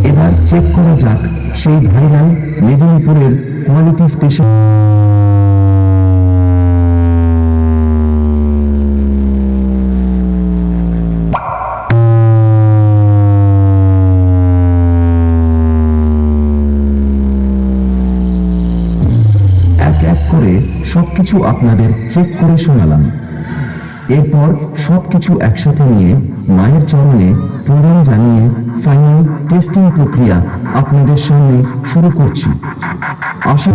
এবার চেক করা যাক সেই ভাইরাল মেদিনীপুরের কোয়ালিটি স্পেশাল। এক এক করে সবকিছু আপনাদের চেক করে শোনালাম। এরপর সবকিছু একসাথে নিয়ে মায়ের চরণে প্রণাম জানিয়ে ফাইনাল টেস্টিং প্রক্রিয়া আপনাদের সামনে শুরু করছি। আশা